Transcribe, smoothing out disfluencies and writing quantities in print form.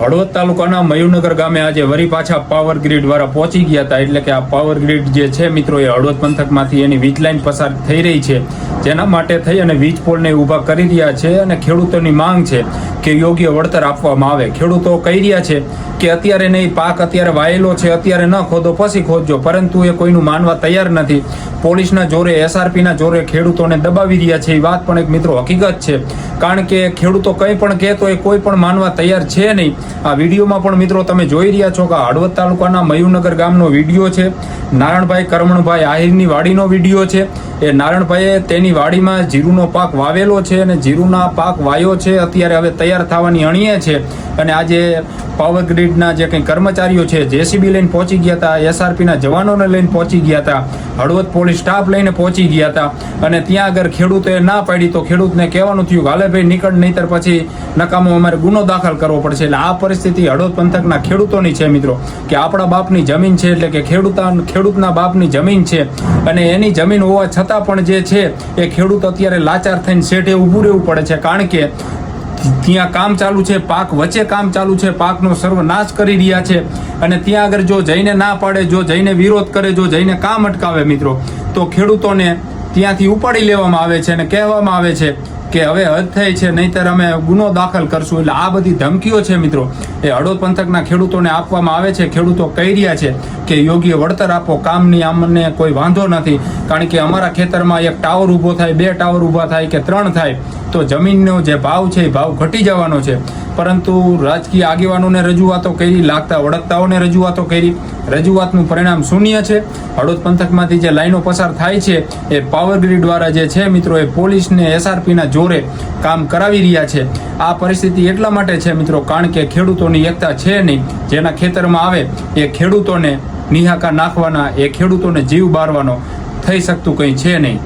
હળવદ તાલુકાના મયુરનગર ગામે આજે વરી પાછા પાવર ગ્રીડ વાળા પહોંચી ગયા હતા. એટલે કે આ પાવર ગ્રીડ જે છે મિત્રો, એ હળવદ પંથકમાંથી એની વીજ લાઈન પસાર થઈ રહી છે, જેના માટે થઈ અને વીજ પોલને ઊભા કરી રહ્યા છે. અને ખેડૂતોની માંગ છે કે યોગ્ય વળતર આપવામાં આવે. ખેડૂતો કહી રહ્યા છે કે અત્યારે નહીં, પાક અત્યારે વાયેલો છે, અત્યારે ન ખોદો પછી ખોદજો, પરંતુ એ કોઈનું માનવા તૈયાર નથી. પોલીસના જોરે, SRPના જોરે ખેડૂતોને દબાવી રહ્યા છે. એ વાત પણ એક મિત્રો હકીકત છે, કારણ કે ખેડૂતો કંઈ પણ કહેતો એ કોઈ પણ માનવા તૈયાર છે નહીં. આ વિડીયોમાં પણ મિત્રો તમે જોઈ રહ્યા છો કે હળવદ તાલુકાના મયુરનગર ગામનો વિડીયો છે. નારણભાઈ કરમણભાઈ આહિરની વાડીનો વિડીયો છે. એ નારણભાઈએ તેની વાડીમાં જીરુનો પાક વાવેલો છે અને જીરુના પાક વાયો છે, અત્યારે હવે તૈયાર થવાની અણીએ છે. અને આજે પાવર ગ્રીડના જે કંઈ કર્મચારીઓ છે JCB લઈને પહોંચી ગયા હતા, SRPના જવાનોને લઈને પહોંચી ગયા હતા, હળવદ પોલીસ સ્ટાફ લઈને પહોંચી ગયા હતા. અને ત્યાં આગળ ખેડૂતોએ ના પાડી તો ખેડૂતને કહેવાનું થયું કે હાલે ભાઈ નીકળ, નહીતર પછી નકામો અમારે ગુનો દાખલ કરવો પડશે. એટલે આ પરિસ્થિતિ હળવદ પંથકના ખેડૂતોની છે મિત્રો, કે આપણા બાપની જમીન છે, એટલે કે ખેડૂતના બાપની જમીન છે. અને એની જમીન હોવા છતાં પણ જે છે એ ખેડૂત અત્યારે લાચાર થઈને શેઠે ઊભું રહેવું પડે છે, કારણ કે ત્યાં કામ ચાલુ છે, પાક વચ્ચે કામ ચાલુ છે, પાકનો સર્વનાશ કરી રહ્યા છે. અને ત્યાં આગળ જો જઈને ના પાડે, જો જઈને વિરોધ કરે, જો જઈને કામ અટકાવે મિત્રો, તો ખેડૂતોને ત્યાંથી ઉપાડી લેવામાં આવે છે અને કહેવામાં આવે છે કે હવે હદ થઈ છે, નહીતર અમે ગુનો દાખલ કરશું. એટલે આ બધી ધમકીઓ છે મિત્રો, એ હળવદ પંથકના ખેડૂતોને આપવામાં આવે છે. ખેડૂતો કહી રહ્યા છે કે યોગ્ય વળતર આપો, કામની અમને કોઈ વાંધો નથી, કારણ કે અમારા ખેતરમાં એક ટાવર ઊભો થાય, 2 ટાવર ઊભા થાય કે 3 થાય તો જમીનનો જે ભાવ છે એ ભાવ ઘટી જવાનો છે. પરંતુ રાજકીય આગેવાનોને રજૂઆતો કરી, લાગતા વળગતાઓને રજૂઆતો કરી, રજૂઆતનું પરિણામ શૂન્ય છે. હળવદ પંથકમાંથી જે લાઈનો પસાર થાય છે એ પાવર ગ્રીડ દ્વારા જે છે મિત્રો, એ પોલીસને SRPના જોરે કામ કરાવી રહ્યા છે. આ પરિસ્થિતિ એટલા માટે છે મિત્રો, કારણ કે ખેડૂતોની એકતા છે નહીં. જેના ખેતરમાં આવે એ ખેડૂતોને નિહાકા નાખવાના, એ ખેડૂતોને જીવ બારવાનો થઈ શકતું કંઈ છે નહીં.